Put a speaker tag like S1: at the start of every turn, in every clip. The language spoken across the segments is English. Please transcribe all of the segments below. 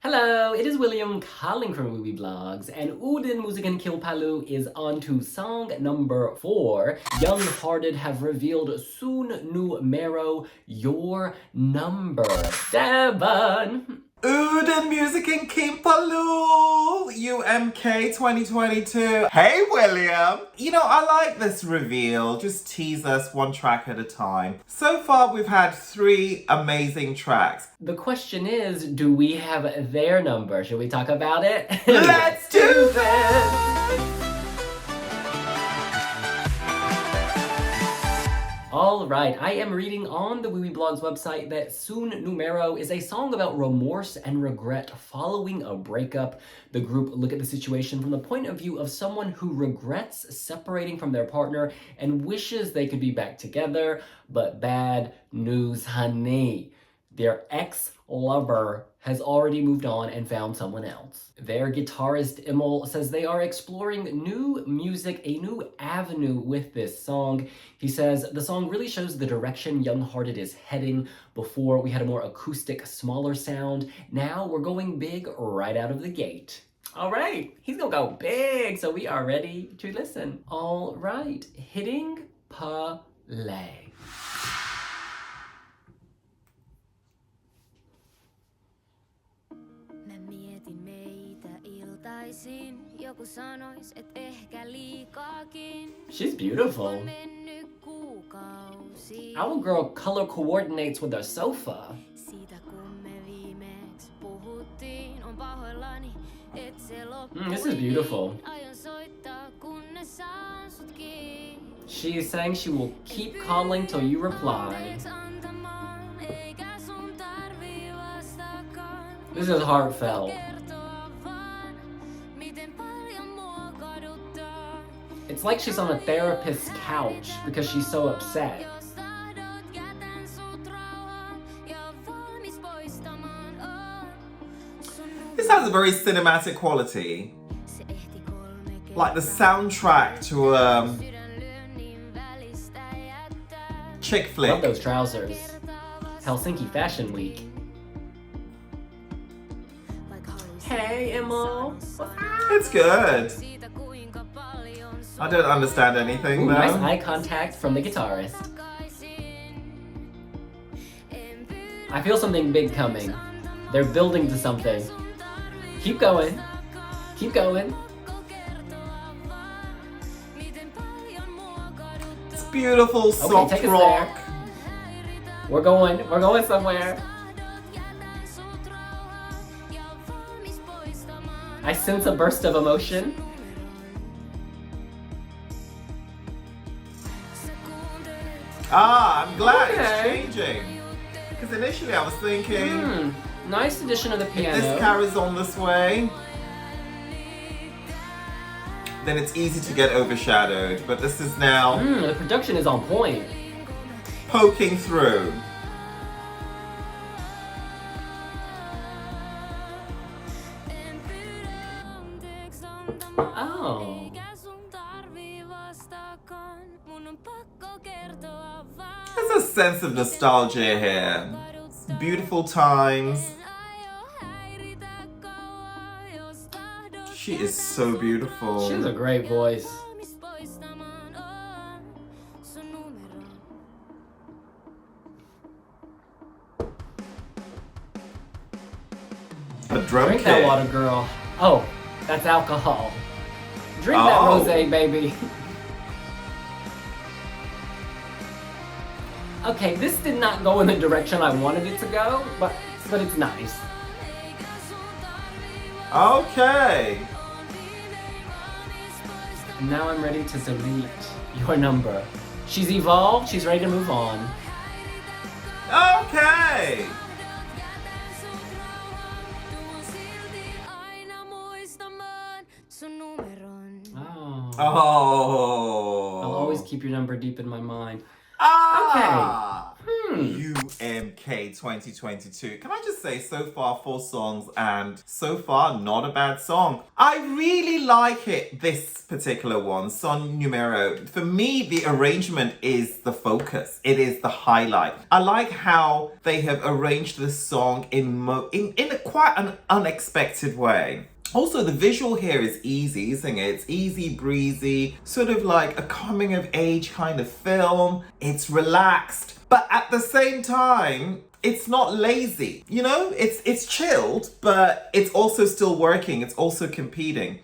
S1: Hello, it is William calling from Wiwibloggs, and Uuden Musiikin Kilpailu is on to song number 4. Younghearted have revealed soon Numero, your number 7.
S2: Uuden Musiikin Kilpailu UMK 2022. Hey William! I like this reveal. Just tease us one track at a time. So far we've had 3 amazing tracks.
S1: The question is, do we have their number? Should we talk about it?
S2: Let's do this!
S1: Alright, I am reading on the Wiwibloggs website that Soon Numero is a song about remorse and regret following a breakup. The group look at the situation from the point of view of someone who regrets separating from their partner and wishes they could be back together, but bad news, honey. Their ex-lover has already moved on and found someone else. Their guitarist Emil says they are exploring new music, a new avenue with this song. He says the song really shows the direction Younghearted is heading. Before we had a more acoustic, smaller sound. Now we're going big right out of the gate. All right, he's gonna go big, so we are ready to listen. All right, hitting play. She's beautiful. Our girl color coordinates with her sofa. This is beautiful. She is saying she will keep calling till you reply. This is heartfelt. It's like she's on a therapist's couch because she's so upset.
S2: This has a very cinematic quality. Like the soundtrack to a chick flick.
S1: Love those trousers. Helsinki Fashion Week. Hey, Emil.
S2: It's good. I don't understand anything though.
S1: Nice eye contact from the guitarist. I feel something big coming. They're building to something. Keep going. Keep going.
S2: It's beautiful, soft
S1: take us
S2: rock.
S1: there. We're going somewhere. I sense a burst of emotion.
S2: I'm glad it's changing. Because initially I was thinking,
S1: nice addition of the piano.
S2: if this carries on this way, then it's easy to get overshadowed. But this is now
S1: The production is on point.
S2: poking through.
S1: Oh.
S2: There's a sense of nostalgia here. It's beautiful times. She is so beautiful.
S1: She has a great voice.
S2: A drum
S1: Drink
S2: kit.
S1: that water, girl. Oh, that's alcohol. Drink that rosé, baby. Okay, this did not go in the direction I wanted it to go, but it's nice.
S2: Okay.
S1: And now I'm ready to delete your number. She's evolved, she's ready to move on.
S2: Okay.
S1: Oh. I'll
S2: Oh.
S1: always keep your number deep in my mind.
S2: Ah.
S1: Okay.
S2: UMK 2022. Can I just say, so far 4 songs and so far not a bad song. I really like it, this particular one, Son Numero. For me, the arrangement is the focus. It is the highlight. I like how they have arranged this song in a quite an unexpected way. Also, the visual here is easy, isn't it? It's easy breezy, sort of like a coming of age kind of film. It's relaxed, but at the same time, it's not lazy. You know, it's chilled, but it's also still working. It's also competing.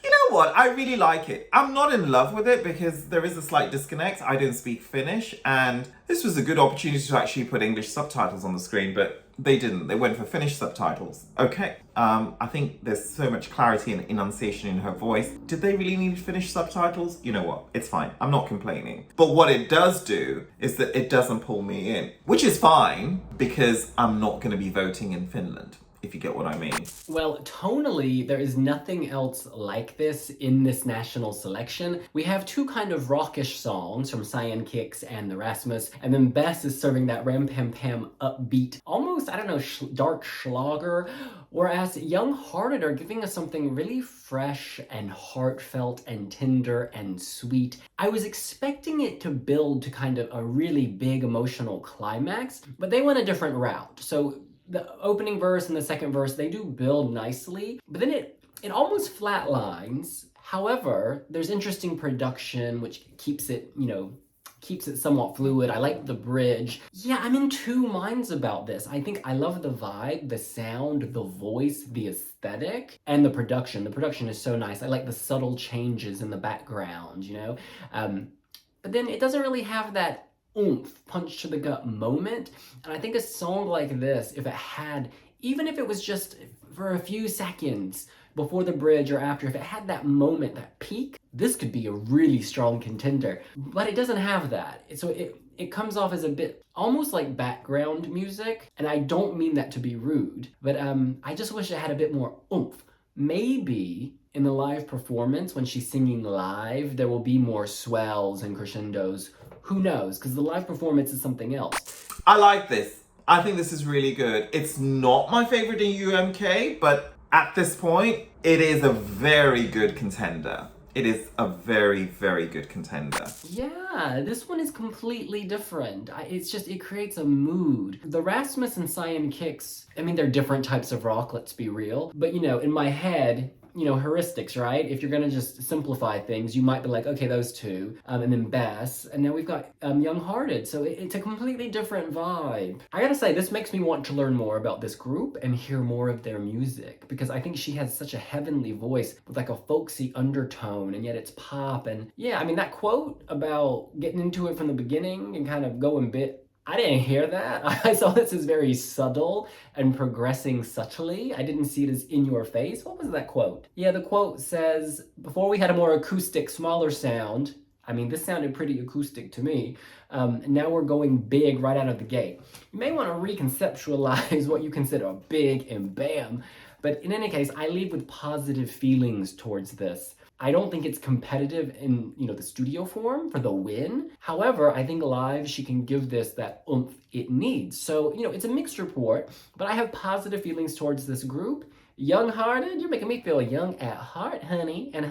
S2: You know what? I really like it. I'm not in love with it because there is a slight disconnect. I don't speak Finnish, and this was a good opportunity to actually put English subtitles on the screen, but they didn't. They went for Finnish subtitles. Okay. I think there's so much clarity and enunciation in her voice. Did they really need Finnish subtitles? You know what? It's fine. I'm not complaining. But what it does do is that it doesn't pull me in, which is fine because I'm not going to be voting in Finland, if you get what I mean.
S1: Well, tonally, there is nothing else like this in this national selection. We have 2 kind of rockish songs from Cyan Kicks and the Rasmus, and then Bess is serving that ram pam pam upbeat, almost, I don't know, dark schlager, whereas Younghearted are giving us something really fresh and heartfelt and tender and sweet. I was expecting it to build to kind of a really big emotional climax, but they went a different route. So the opening verse and the second verse, they do build nicely, but then it almost flatlines. However, there's interesting production, which keeps it, keeps it somewhat fluid. I like the bridge. Yeah, I'm in 2 minds about this. I think I love the vibe, the sound, the voice, the aesthetic, and the production. The production is so nice. I like the subtle changes in the background, but then it doesn't really have that oomph, punch to the gut moment. And I think a song like this, if it had, even if it was just for a few seconds before the bridge or after, if it had that moment, that peak, this could be a really strong contender. But it doesn't have that. So it comes off as a bit almost like background music. And I don't mean that to be rude, but I just wish it had a bit more oomph. Maybe in the live performance, when she's singing live, there will be more swells and crescendos. Who knows? Because the live performance is something else.
S2: I like this. I think this is really good. It's not my favorite in UMK, but at this point, it is a very good contender. It is a very, very good contender.
S1: Yeah, this one is completely different. It creates a mood. The Rasmus and Cyan Kicks, I mean, they're different types of rock, let's be real. But, in my head, heuristics, right? If you're gonna just simplify things, you might be like, okay, those 2, and then Bess, and now we've got Younghearted, so it's a completely different vibe. I gotta say, this makes me want to learn more about this group and hear more of their music, because I think she has such a heavenly voice with like a folksy undertone, and yet it's pop, and yeah, I mean, that quote about getting into it from the beginning and kind of going I didn't hear that. I saw this as very subtle and progressing subtly. I didn't see it as in your face. What was that quote? Yeah, the quote says, before we had a more acoustic, smaller sound. I mean, this sounded pretty acoustic to me. Now we're going big right out of the gate. You may want to reconceptualize what you consider big and bam. But in any case, I leave with positive feelings towards this. I don't think it's competitive in, the studio form for the win. However, I think live she can give this that oomph it needs. So, it's a mixed report, but I have positive feelings towards this group. Younghearted, you're making me feel young at heart, honey, and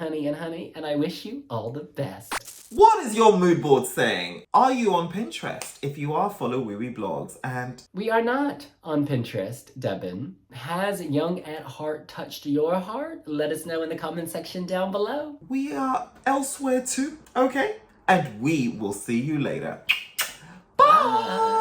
S1: I wish you all the best.
S2: What is your mood board saying? Are you on Pinterest? If you are, follow Wiwibloggs and...
S1: We are not on Pinterest, Devin. Has Young at Heart touched your heart? Let us know in the comment section down below.
S2: We are elsewhere too, okay? And we will see you later. Bye!